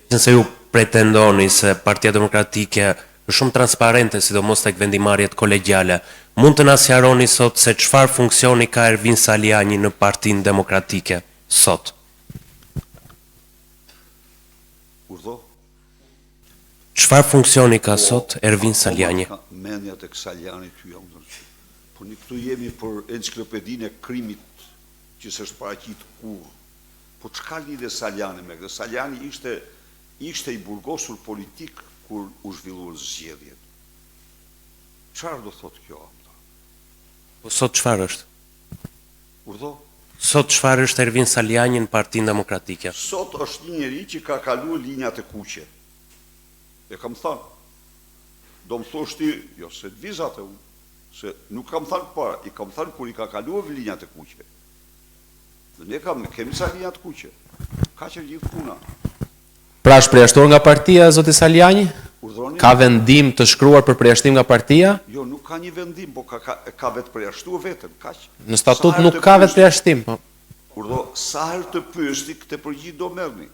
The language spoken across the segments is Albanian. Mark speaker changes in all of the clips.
Speaker 1: Nëse ju pretendoni se Partia Demokratike është shumë transparente, sidomos tek vendimarrjet kolegjiale, mund të na sqaroni sot se çfarë funksioni ka Ervin Saliani në Partinë Demokratike sot? Çfarë funksioni ka sot Ervin Saliani?
Speaker 2: Mendja tek Saliani ty jam. Po ne këtu jemi për enciklopedinë e krimit që s'është paraqit kur. Po çka lidhe Saliani me këtë? Saliani ishte i burgosur politik kur u zhvilluan zgjedhjet. Çfarë do thotë kjo?
Speaker 1: Po sot çfarë është?
Speaker 2: Urdhë?
Speaker 1: Sot çfarë është Ervin Saliani në Partinë Demokratike?
Speaker 2: Sot është një njeri që ka kaluar linjat e kuqe. E kam thënë. Do më thosh ti, jo se të vizat e unë, se nuk kam thënë para, i kam thënë kur i ka kaluar linjat e kuqe. Dhe ne kemi sa linjat e kuqe. Ka që gjithë puna.
Speaker 3: Pra është përjashtuar nga partia, zoti Saliani?
Speaker 2: Urdhroni?
Speaker 3: Ka vendim të shkruar për përjashtim nga partia?
Speaker 2: Jo, nuk ka një vendim, po ka vetë përjashtuar vetëm, kaq.
Speaker 3: Në statut nuk ka vetë përjashtim.
Speaker 2: Urdhro, sa herë të pyesti këtë përgjigje do merrni.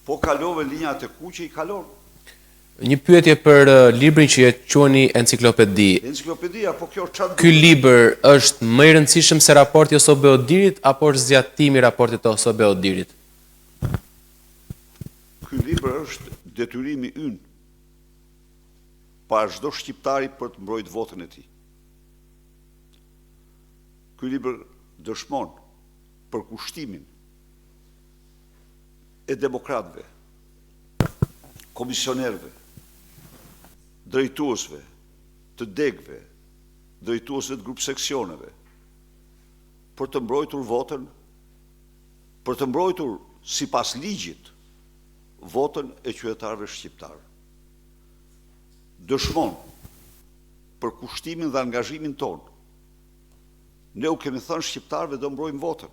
Speaker 2: Po kalove linjat e kuqe, i kalon.
Speaker 3: Një pyetje për librin që e quani enciklopedi.
Speaker 2: Enciklopedia, po kjo çfarë?
Speaker 3: Ky libër është më i rëndësishëm se raporti Osobe Odirit apo është zgjatimi i raportit të Osobe Odirit?
Speaker 2: Ky libër është detyrimi ynë pa çdo shqiptari për të mbrojtur votën e tij. Ky libër dëshmon për kushtimin e demokratëve, komisionerëve, drejtuesve, të degëve, drejtuesve të grup seksioneve, për të mbrojtur votën, për të mbrojtur sipas ligjit votën e qytetarëve shqiptar. Dëshmon për kushtimin dhe angazhimin ton. Ne u kemi thënë shqiptarëve do mbrojmë votën.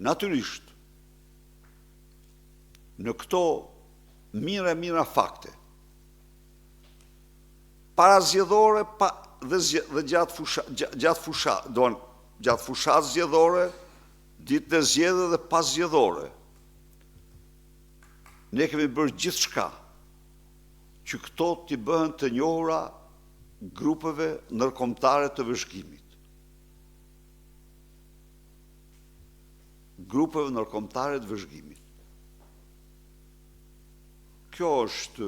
Speaker 2: Natyrisht, në këto mira fakte, parazgjedhore dhe gjatë fushat zgjedhore, ditën e zgjedhjeve dhe pas zgjedhore, ne kemi bërë gjithçka që këto t'i bëhen të njohura grupeve ndërkombëtare të vëzhgimit. Grupeve ndërkombëtare të vëzhgimit. Kjo është...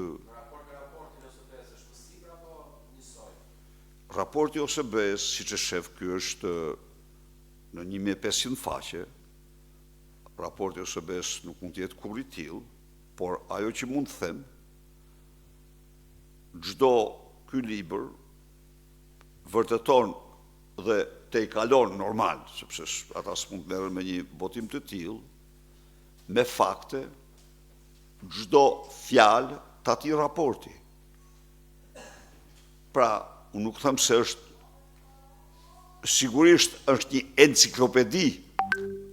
Speaker 2: Raporti OSB-s, siç e shef, ky është në 1500 faqe. Raporti OSB-s nuk mund të jetë kurrë i tillë, por ajo që mund të them, çdo ky libër vërteton dhe te i kalon normal, sepse ata s'mund të merren me një botim të tillë, me fakte, çdo fjalë të atij raporti. Pra, unë nuk them se është, sigurisht është një enciklopedi,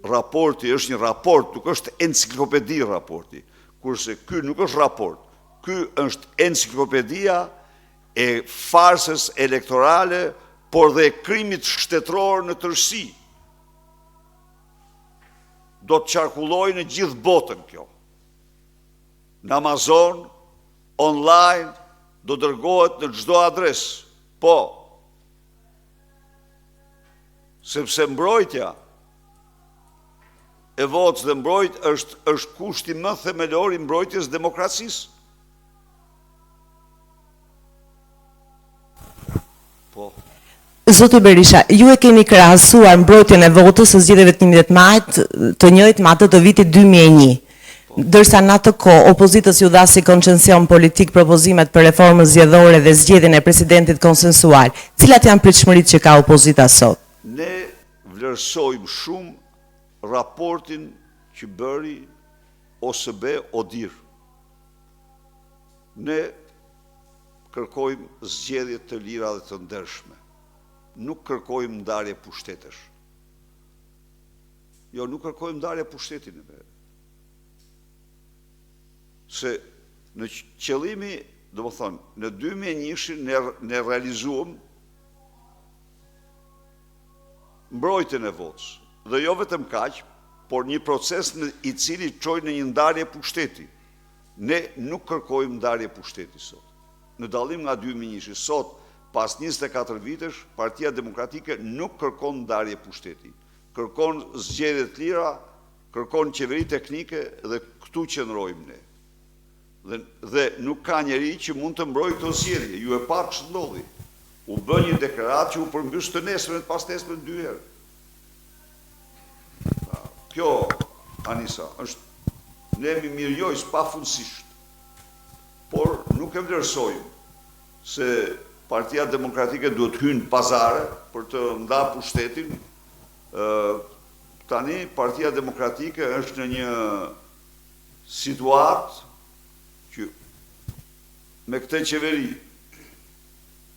Speaker 2: raporti është një raport, nuk është enciklopedi raporti, kurse ky nuk është raport, ky është enciklopedia e farsës elektorale, por dhe e krimit shtetëror në tërësi. Do të qarkullojë në gjithë botën kjo. Në Amazon, online, do dërgohet në çdo adresë. Po, sepse mbrojtja e votës dhe është kushti më themelor i mbrojtjes demokracisë. Po.
Speaker 4: Zoti Berisha, ju e keni krahasuar mbrojtjen e votës së zgjedhjeve të 11 majit të njëjtë me atë të vitit 2001. Dërsa në atë kohë opozitës ju dha si koncesion politik propozimet për reformën zgjedhore dhe zgjedhjen e presidentit konsensual. Cilat janë pritshmëritë që ka opozita sot?
Speaker 2: Ne vlerësojmë shumë raportin që bëri OSB Odir. Ne kërkojmë zgjedhje të lira dhe të ndershme. Nuk kërkojmë ndarje pushtetesh. Jo, nuk kërkojmë ndarje pushtetin e vetë. Se në qëllimi, do më thonë, në 2001 ne realizuam mbrojtjen e votës. Dhe jo vetëm kaq, por një proces i cili çojë në një ndarje pushteti. Ne nuk kërkojmë ndarje pushteti sot. Në dallim nga 2001, sot, pas 24 vitesh, Partia Demokratike nuk kërkon ndarje pushteti. Kërkon zgjedhje të lira, kërkon qeveri teknike dhe këtu qëndrojmë ne. Dhe nuk ka njeri që mund të mbrojë këto zgjedhje. Ju e pa ç'të ndodhi. U bë një deklarat që u përmbys të nesërmet pas nesërmet 2 herë. Kjo, Anisa, ne mi mirëjojës pafundësisht, por nuk e vlerësojmë se Partia Demokratike duhet hynë pazare për të nda pushtetin. Tani, Partia Demokratike është në një situatë që me këte qeveri,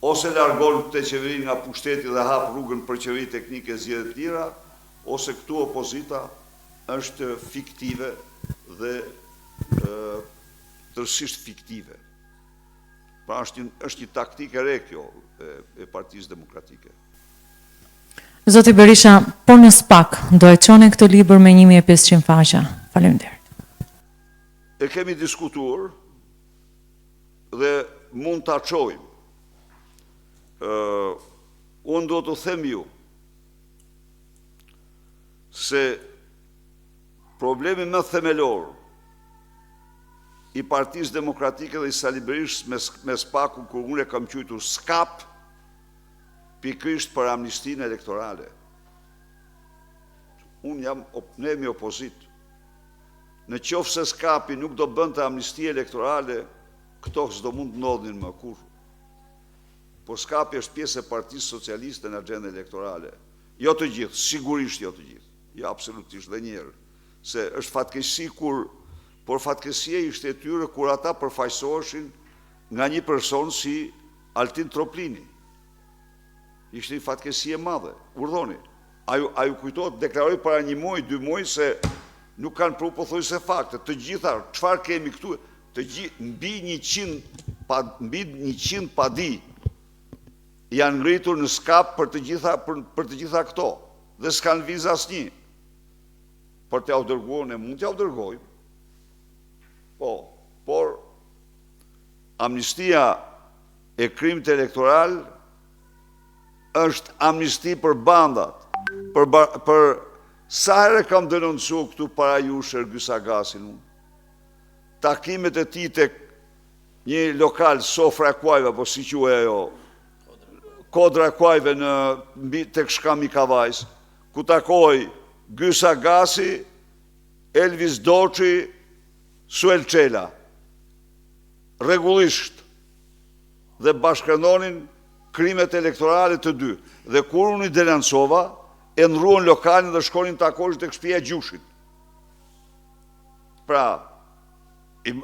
Speaker 2: ose largon këte qeveri nga pushteti dhe hap rrugën për qeveri teknike zgjedhje të lira, ose këtu opozita është fiktive dhe tërësisht fiktive. Pra është një taktikë e re kjo e Partisë Demokratike.
Speaker 5: Zoti Berisha, por në SPAK, do e çoni këtë libër me 1500 faqe. Faleminderit.
Speaker 2: E kemi diskutuar dhe mund ta çojmë. Unë do të them ju se problemi më themelor i Partisë Demokratike dhe i Sali Berishës me SPAK-un, kur unë e kam quajtur skap, pikërisht për amnistinë elektorale. Ne jemi opozit. Në qoftë se skapi nuk do bënte amnistie elektorale, këto s'do mund të ndodhin më kurrë. Po skapi është pjesë e Partisë Socialiste në agjendën elektorale. Jo të gjithë, sigurisht jo të gjithë. Jo absolutisht dhe njerë. Se është fatkeqësi por fatkeqësia ishte e tyre kur ata përfaqësoheshin nga një person si Altin Troplini. Ishte një fatkeqësi e madhe. Urdhoni. A ju kujtohet, deklaroi para 1 muaj, 2 muaj se nuk kanë pru pothuajse fakte. Të gjitha, çfarë kemi këtu? Mbi 100 padi janë ngritur në skap për të gjitha këto. Dhe s'kanë vizë asnjë. Për t'ja u dërguar, ne mund t'ja u dërgojmë. Por amnistia e krimit elektoral është amnisti për bandat. Për sa herë kam denoncuar këtu para jush Ergys Agasin unë. Takimet e tij tek një lokal sofra e kuajve, apo si quhet ajo, kodra e kuajve tek Shkami Kavajs, ku takoi Gys Agasi, Elvis Doçi, Suel Çela. Rregullisht. Dhe bashkëndonin krimet elektorale të dy. Dhe kur unë i denoncova, e ndruan lokalin dhe shkonin takosh tek shtëpia e Gjushit. Pra,